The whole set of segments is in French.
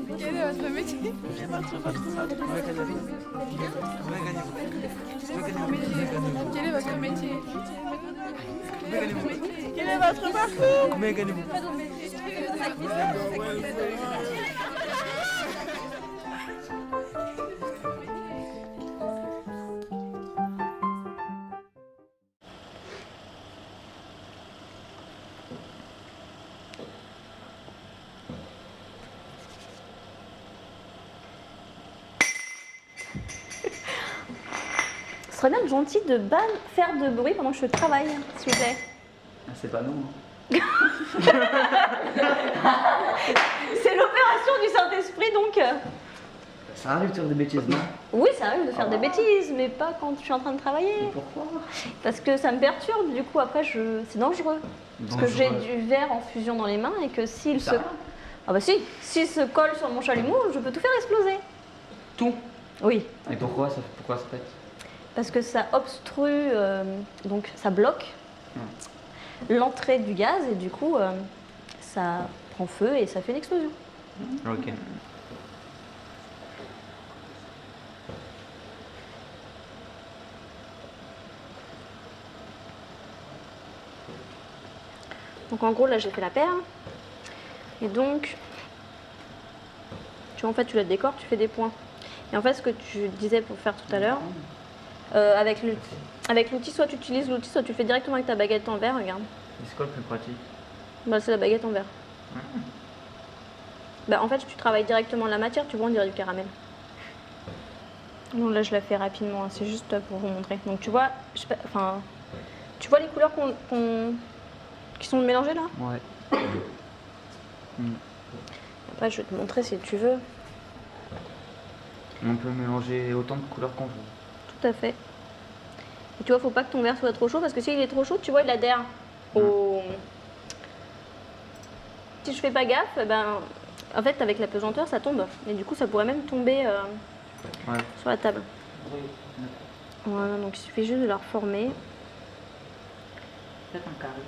Quel est votre métier? Quel est votre métier? Quel est votre parcours? Combien gagnez-vous? Ce serait bien gentil de pas faire de bruit pendant que je travaille, s'il vous plaît. Ah, c'est pas nous. C'est l'opération du Saint-Esprit, donc. Ça arrive de faire des bêtises, non? Oui, ça arrive de faire des bêtises, mais pas quand je suis en train de travailler. Pourquoi? Parce que ça me perturbe, du coup, après, c'est dangereux. Parce que j'ai du verre en fusion dans les mains et que s'il se... Ah bah si, s'il se colle sur mon chalumeau, je peux tout faire exploser. Tout? Oui. Et pourquoi ça pète? Parce que ça obstrue, donc ça bloque l'entrée du gaz et du coup, ça prend feu et ça fait une explosion. Ok. Donc en gros, là, j'ai fait la paire. Et donc, tu vois, en fait, tu la décores, tu fais des points. Et en fait, ce que tu disais pour faire tout à l'heure, avec l'outil, soit tu utilises l'outil, soit tu le fais directement avec ta baguette en verre, regarde. Et c'est quoi le plus pratique? Bah, c'est la baguette en verre. Bah, en fait, tu travailles directement la matière, tu vois, on dirait du caramel. Donc là, je la fais rapidement, hein, c'est juste pour vous montrer. Donc tu vois, enfin, tu vois les couleurs qui sont mélangées là? Ouais. Après, je vais te montrer si tu veux. On peut mélanger autant de couleurs qu'on veut. Tout à fait. Et tu vois, faut pas que ton verre soit trop chaud parce que s'il est trop chaud, tu vois, il adhère au... Si je fais pas gaffe, ben, en fait, avec la pesanteur, ça tombe. Et du coup, ça pourrait même tomber sur la table. Voilà, donc il suffit juste de la reformer. Peut-être un carré.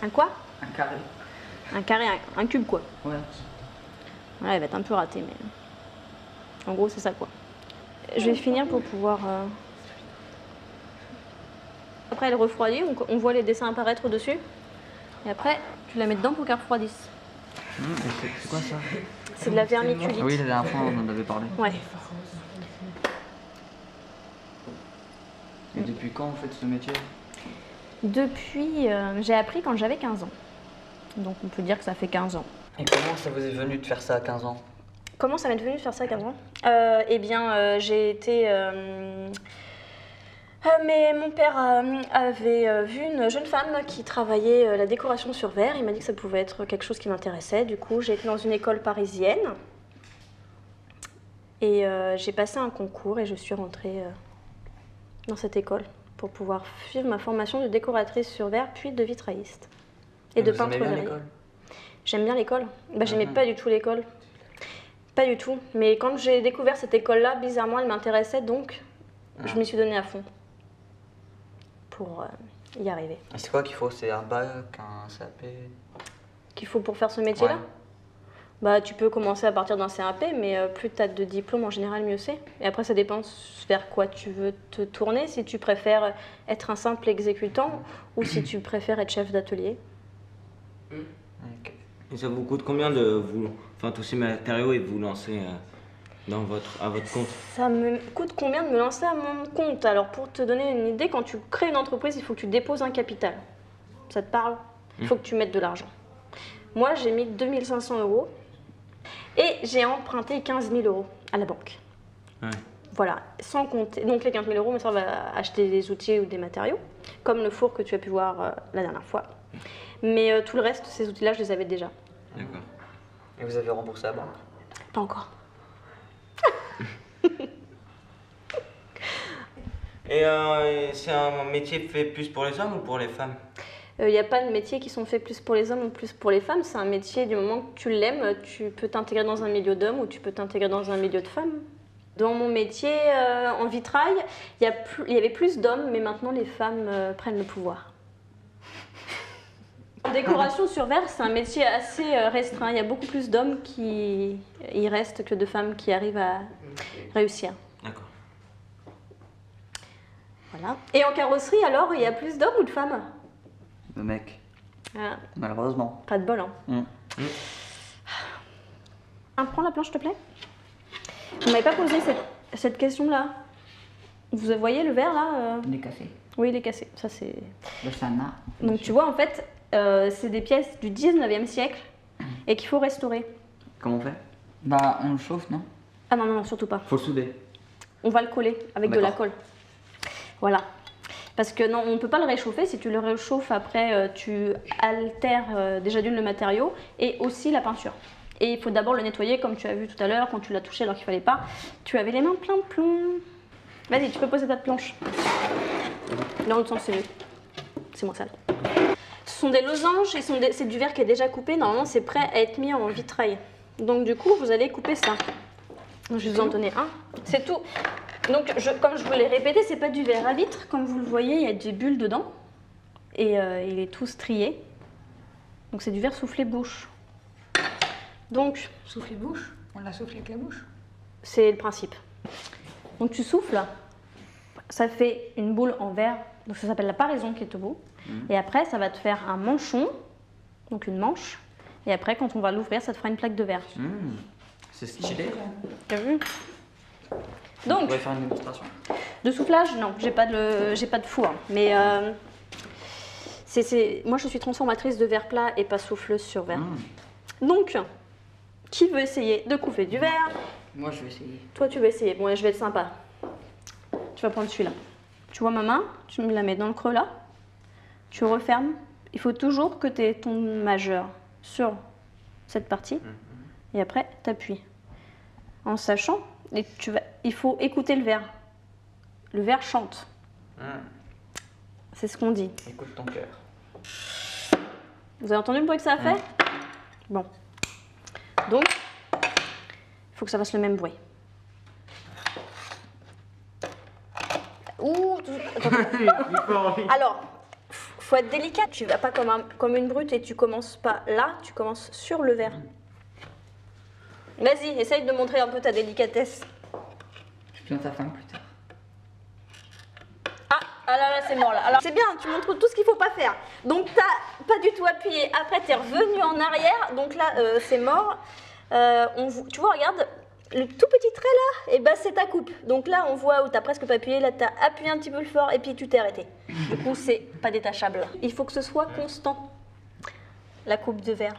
Un quoi? Un carré. Un carré, un cube quoi. Ouais. Ouais, il va être un peu raté, mais en gros, c'est ça quoi. Je vais finir pour pouvoir... Après, elle refroidit, on voit les dessins apparaître dessus. Et après, tu la mets dedans pour qu'elle refroidisse. C'est quoi ça? C'est de la vermiculite. Oui, la dernière fois, on en avait parlé. Ouais. Et depuis quand vous faites ce métier? Depuis, j'ai appris quand j'avais 15 ans. Donc on peut dire que ça fait 15 ans. Et comment ça vous est venu de faire ça à 15 ans? Comment ça m'est devenu de faire ça à 15 ans? Eh bien, j'ai été... mais mon père avait vu une jeune femme qui travaillait la décoration sur verre. Il m'a dit que ça pouvait être quelque chose qui m'intéressait. Du coup, j'ai été dans une école parisienne. Et j'ai passé un concours et je suis rentrée dans cette école pour pouvoir suivre ma formation de décoratrice sur verre puis de vitrailliste. Et de peintre verrier. J'aime bien l'école. Bah, j'aimais pas du tout l'école. Pas du tout. Mais quand j'ai découvert cette école-là, bizarrement, elle m'intéressait, donc je m'y suis donnée à fond pour y arriver. Et c'est quoi qu'il faut? C'est un bac, un CAP? Qu'il faut pour faire ce métier-là? Ouais. Bah, tu peux commencer à partir d'un CAP, mais plus tu as de diplômes en général, mieux c'est. Et après, ça dépend vers quoi tu veux te tourner, si tu préfères être un simple exécutant ou si tu préfères être chef d'atelier. Ok. Et ça vous coûte combien de vous, enfin tous ces matériaux et de vous lancer à votre compte? Ça me coûte combien de me lancer à mon compte? Alors, pour te donner une idée, quand tu crées une entreprise, il faut que tu déposes un capital. Ça te parle? Il faut que tu mettes de l'argent. Moi, j'ai mis 2500 € et j'ai emprunté 15 000 € à la banque. Ouais. Voilà, sans compter. Donc, les 15 000 €, mais ça, on va acheter des outils ou des matériaux, comme le four que tu as pu voir la dernière fois. Mais tout le reste, ces outils-là, je les avais déjà. D'accord. Et vous avez remboursé la banque? Pas encore. Et c'est un métier fait plus pour les hommes ou pour les femmes? Il n'y a pas de métiers qui sont faits plus pour les hommes ou plus pour les femmes. C'est un métier, du moment que tu l'aimes, tu peux t'intégrer dans un milieu d'hommes ou tu peux t'intégrer dans un milieu de femmes. Dans mon métier, en vitrail, il y avait plus d'hommes, mais maintenant les femmes prennent le pouvoir. Décoration sur verre, c'est un métier assez restreint. Il y a beaucoup plus d'hommes qui y restent que de femmes qui arrivent à réussir. D'accord. Voilà. Et en carrosserie, alors, il y a plus d'hommes ou de femmes? Le mec, Ah, malheureusement. pas de bol, hein. Mm. Prends la planche, s'il te plaît. Vous m'avez pas posé cette question-là. Vous voyez le verre, là Il est cassé. Oui, il est cassé. Ça, c'est... Le sana. Donc, tu vois, en fait, c'est des pièces du 19e siècle et qu'il faut restaurer. Comment on fait? Bah, on le chauffe, non? Ah non, non, non, surtout pas. Faut le souder. On va le coller avec de la D'accord. colle. Voilà. Parce que non, on ne peut pas le réchauffer. Si tu le réchauffes, après, tu altères déjà d'une le matériau et aussi la peinture. Et il faut d'abord le nettoyer, comme tu as vu tout à l'heure, quand tu l'as touché alors qu'il fallait pas. Tu avais les mains plein de plomb. Vas-y, tu peux poser ta planche. Dans l'autre sens, c'est mieux. C'est moins sale. Ce sont des losanges, c'est du verre qui est déjà coupé. Normalement, c'est prêt à être mis en vitrail. Donc du coup, vous allez couper ça. Je vais vous en donner un. C'est tout. Donc, comme je vous l'ai répété, c'est pas du verre à vitre. Comme vous le voyez, il y a des bulles dedans. Et il est tout strié. Donc c'est du verre soufflé bouche. Donc, Souffler bouche. On l'a soufflé avec la bouche. c'est le principe. Donc tu souffles, ça fait une boule en verre, donc ça s'appelle la paraison qui est au bout. Et après, ça va te faire un manchon, donc une manche. Et après, quand on va l'ouvrir, ça te fera une plaque de verre. C'est stylé. T'as vu? On Donc, pourrait faire une démonstration. de soufflage, non, j'ai pas de four. Mais moi, je suis transformatrice de verre plat et pas souffleuse sur verre. Donc, qui veut essayer de couper du verre? Moi, je vais essayer. Toi, tu veux essayer. Bon, je vais être sympa. Tu vas prendre celui-là. Tu vois ma main? Tu me la mets dans le creux là. Tu refermes. Il faut toujours que tu aies ton majeur sur cette partie. Et après, tu appuies. En sachant, il faut écouter le verre. Le verre chante. C'est ce qu'on dit. Écoute ton cœur. Vous avez entendu le bruit que ça a fait? Bon. Donc, il faut que ça fasse le même bruit. Ouh, alors, faut être délicat. Tu vas pas comme une brute et tu commences pas là, tu commences sur le verre. Vas-y, essaye de montrer un peu ta délicatesse. Je plains ta femme plus tard. Ah là là, c'est mort là. Alors, c'est bien, tu montres tout ce qu'il faut pas faire. Donc, t'as pas du tout appuyé. Après, t'es revenu en arrière. Donc là, c'est mort. Tu vois, regarde, le tout petit trait là, et ben c'est ta coupe. Donc là, on voit où t'as presque pas appuyé. Là, t'as appuyé un petit peu fort et puis tu t'es arrêté. Du coup, c'est pas détachable. Il faut que ce soit constant, la coupe de verre.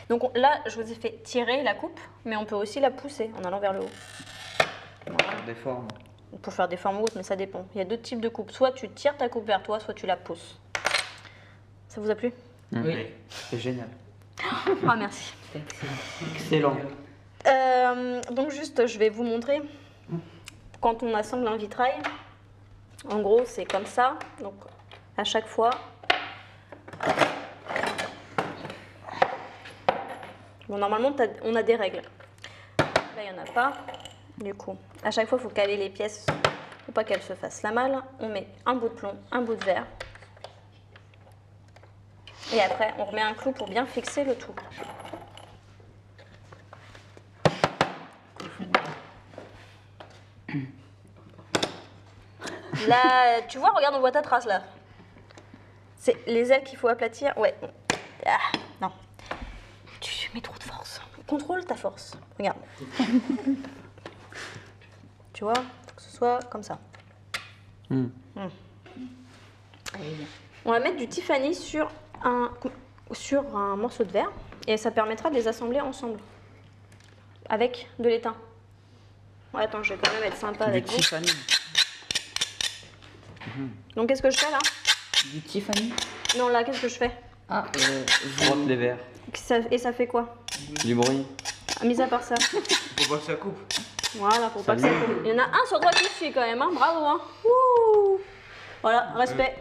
Donc là, je vous ai fait tirer la coupe, mais on peut aussi la pousser en allant vers le haut. Des formes. Pour faire des formes hautes, mais ça dépend. Il y a deux types de coupes. Soit tu tires ta coupe vers toi, soit tu la pousses. Ça vous a plu? Oui. C'est génial. Ah, merci. Excellent. Donc juste, je vais vous montrer. Quand on assemble un vitrail, en gros, c'est comme ça. Donc, à chaque fois... Bon, normalement, on a des règles. Là, il n'y en a pas. Du coup, à chaque fois, il faut caler les pièces pour pas qu'elles se fassent la malle. On met un bout de plomb, un bout de verre. Et après, on remet un clou pour bien fixer le tout. Là, tu vois, regarde, on voit ta trace là. C'est les ailes qu'il faut aplatir. Ouais. Ah, non. Tu mets trop de force. Contrôle ta force. Regarde. Tu vois, faut que ce soit comme ça. On va mettre du Tiffany sur un morceau de verre et ça permettra de les assembler ensemble avec de l'étain. Ouais, attends, je vais quand même être sympa Du avec vous. Tiffany. Donc, qu'est-ce que je fais là? Du Tiffany? Non, là, qu'est-ce que je fais? Ah, Frotte les verres. Et ça fait quoi? Du bruit. Mis à part ça. Faut pas que ça coupe. Voilà, pour pas que ça coupe. Il y en a un sur toi qui suit quand même, hein. Bravo, hein. Ouh. Voilà, respect.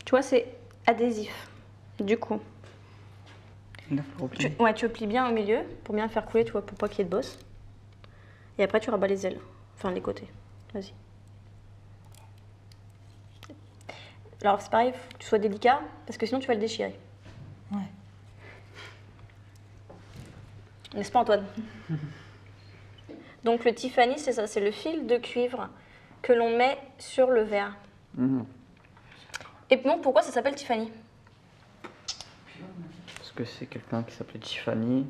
Tu vois, c'est adhésif. Du coup, tu le plies bien au milieu pour bien faire couler, tu vois, pour pas qu'il y ait de bosse. Et après, tu rabats les ailes, enfin les côtés. Vas-y. Alors c'est pareil, il faut que tu sois délicat, parce que sinon tu vas le déchirer. Ouais. N'est-ce pas Antoine? Donc le Tiffany, c'est ça, c'est le fil de cuivre que l'on met sur le verre. Et bon, pourquoi ça s'appelle Tiffany? Parce que c'est quelqu'un qui s'appelait Tiffany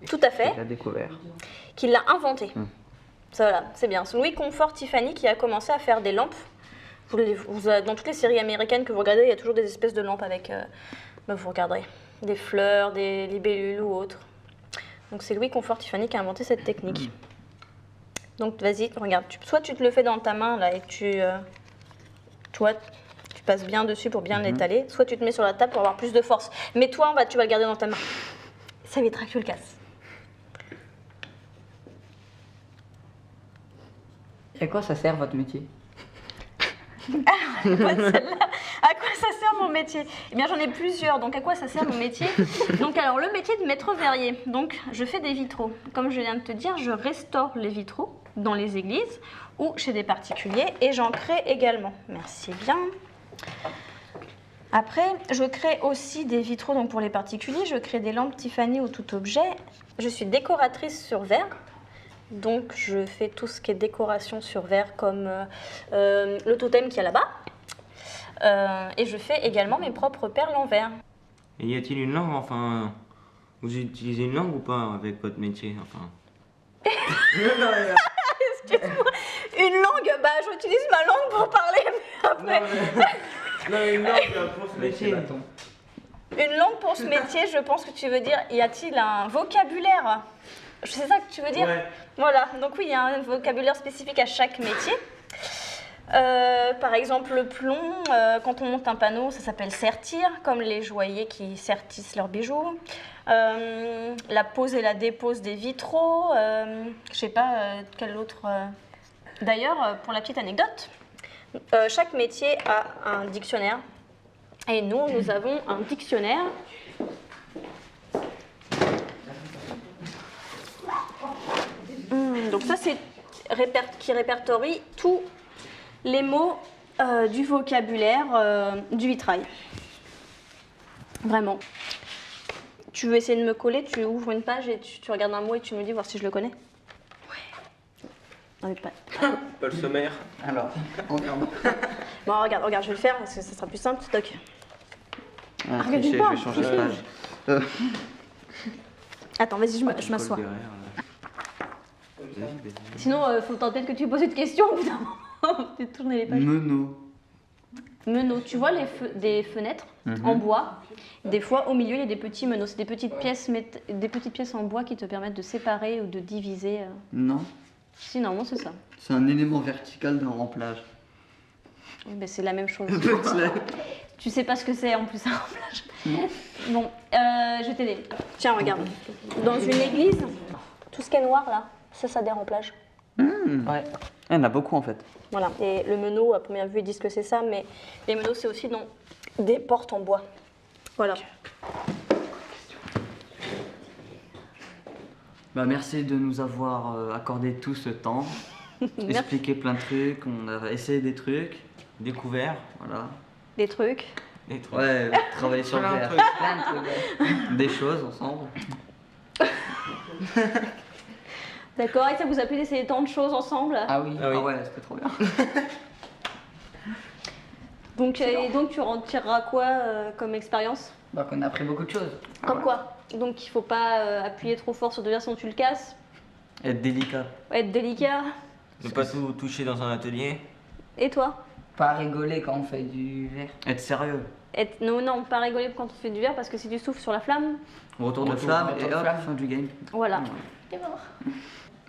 Tout à fait, qui l'a découvert. qui l'a inventé. Ça, voilà, c'est bien. C'est Louis Comfort Tiffany qui a commencé à faire des lampes. Dans toutes les séries américaines que vous regardez, il y a toujours des espèces de lampes avec, vous regarderez, des fleurs, des libellules ou autres. Donc c'est Louis Comfort Tiffany qui a inventé cette technique. Donc vas-y, regarde, soit tu te le fais dans ta main là et tu passes bien dessus pour bien l'étaler, soit tu te mets sur la table pour avoir plus de force. Mais toi, tu vas le garder dans ta main. Ça évitera que tu le casses. Et à quoi ça sert votre métier? Bonne celle-là. À quoi ça sert mon métier? Eh bien, j'en ai plusieurs. Donc, à quoi ça sert mon métier? Donc, alors, le métier de maître verrier. Donc, je fais des vitraux. Comme je viens de te dire, je restaure les vitraux dans les églises ou chez des particuliers et j'en crée également. Merci bien. Après, je crée aussi des vitraux donc pour les particuliers. Je crée des lampes Tiffany ou tout objet. Je suis décoratrice sur verre. Donc, je fais tout ce qui est décoration sur verre, comme le totem qu'il y a là-bas. Et je fais également mes propres perles en verre. Et y a-t-il une langue, enfin... Vous utilisez une langue ou pas avec votre métier, enfin... Excuse-moi, une langue, j'utilise ma langue pour parler, mais après... Non, une langue pour ce métier. Une langue pour ce métier, je pense que tu veux dire, y a-t-il un vocabulaire? C'est ça que tu veux dire? Ouais. Voilà, donc oui, il y a un vocabulaire spécifique à chaque métier. Par exemple, le plomb, quand on monte un panneau, ça s'appelle sertir, comme les joailliers qui sertissent leurs bijoux. La pose et la dépose des vitraux, je sais pas quel autre... D'ailleurs, pour la petite anecdote, chaque métier a un dictionnaire. Et nous avons un dictionnaire. Donc ça, c'est qui répertorie tous les mots du vocabulaire du vitrail. Vraiment. Tu veux essayer de me coller, tu ouvres une page et tu regardes un mot et tu me dis voir si je le connais. Ouais. Non, mais pas. Pas le sommaire. Alors, regarde. Bon, regarde, je vais le faire parce que ça sera plus simple, stock. Ah, Regarde tricher, pas. je vais changer de page. Attends, vas-y, je m'assois. Sinon, faut peut-être que tu poses une question au bout d'un moment. Tu tourner les pages. Meneau. Meneaux, tu vois des fenêtres en bois. Des fois, au milieu, il y a des petits meneaux. C'est des petites pièces en bois qui te permettent de séparer ou de diviser. Non, Si, normalement, c'est ça. c'est un élément vertical d'un remplage. Oui, ben, c'est la même chose. Tu sais pas ce que c'est en plus un remplage. Bon, je vais t'aider. Tiens, regarde. Dans une église, tout ce qui est noir là, ça déremplage. Ouais. Il y en a beaucoup en fait. Voilà. Et le meneau, à première vue, ils disent que c'est ça, mais les meneaux, c'est aussi dans des portes en bois. Voilà. Bah, merci de nous avoir accordé tout ce temps, expliqué plein de trucs, on a essayé des trucs, Découvert. voilà. Des trucs. Des trucs. Ouais, travailler sur le Plein de verre. trucs. Plein de trucs. Des choses ensemble. D'accord, et ça vous a plu d'essayer tant de choses ensemble? Ah oui. Ah oui. Ah ouais, c'était trop bien. Donc, et donc tu en tireras quoi comme expérience? Donc on a appris beaucoup de choses. Comme quoi? Donc il faut pas appuyer trop fort sur de verre sinon tu le casses. Être délicat. Être délicat. Ne pas tout toucher dans un atelier. Et toi? Pas rigoler quand on fait du verre. Être sérieux. Non, pas rigoler quand on fait du verre parce que si tu souffles sur la flamme, Retour de Retour flamme de et hop, flamme. fin du game. voilà.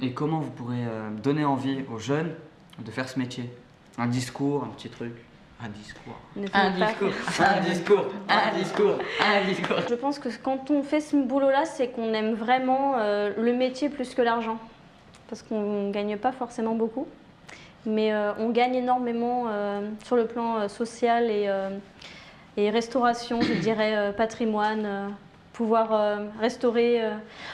Et comment vous pourrez donner envie aux jeunes de faire ce métier? Un discours, un petit truc. Un discours. Ne Un fais pas discours. faire. Un discours. Un discours. Un discours. Je pense que quand on fait ce boulot-là, c'est qu'on aime vraiment le métier plus que l'argent. Parce qu'on ne gagne pas forcément beaucoup. Mais on gagne énormément sur le plan social et restauration, je dirais, patrimoine. Pouvoir restaurer,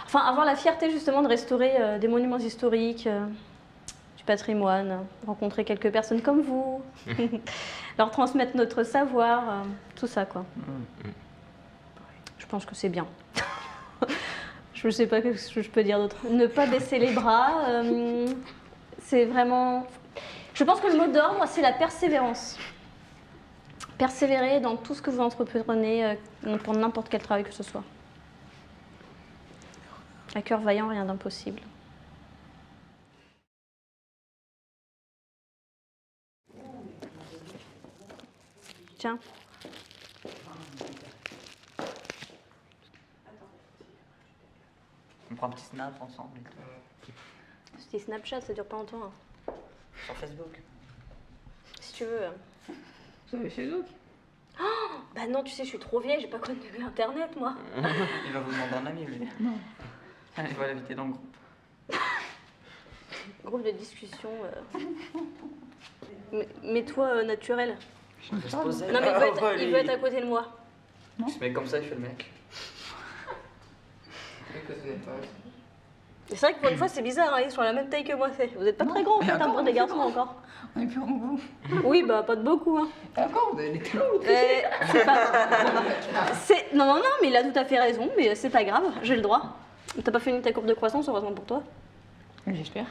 enfin avoir la fierté justement de restaurer des monuments historiques. du patrimoine, rencontrer quelques personnes comme vous, leur transmettre notre savoir, tout ça quoi. Je pense que c'est bien. Je ne sais pas ce que je peux dire d'autre. Ne pas baisser les bras, c'est vraiment... Je pense que le mot d'ordre, c'est la persévérance. Persévérer dans tout ce que vous entreprenez, pour n'importe quel travail que ce soit. À cœur vaillant, rien d'impossible. Tiens. On prend un petit snap ensemble et tout. C'était Snapchat, ça dure pas longtemps. Hein. Sur Facebook. Si tu veux. Vous avez Facebook? Bah non, tu sais, je suis trop vieille, j'ai pas connu Internet, moi. Il va vous demander un ami, lui. Non. Allez, il va l'inviter dans le groupe. Groupe de discussion. Mets-toi naturel. Il va se poser. Non, mais il veut être à côté de moi. Il se met comme ça, il fait le mec. C'est vrai que pour une fois, c'est bizarre, hein, ils sont à la même taille que moi. Vous êtes pas très grands en fait, hein, pour des garçons encore. On est plus grand que vous. Oui, bah pas de beaucoup. Hein. Et encore, vous avez des talons. C'est pas... Non, mais il a tout à fait raison, mais c'est pas grave, j'ai le droit. T'as pas fini ta courbe de croissance, heureusement pour toi. J'espère.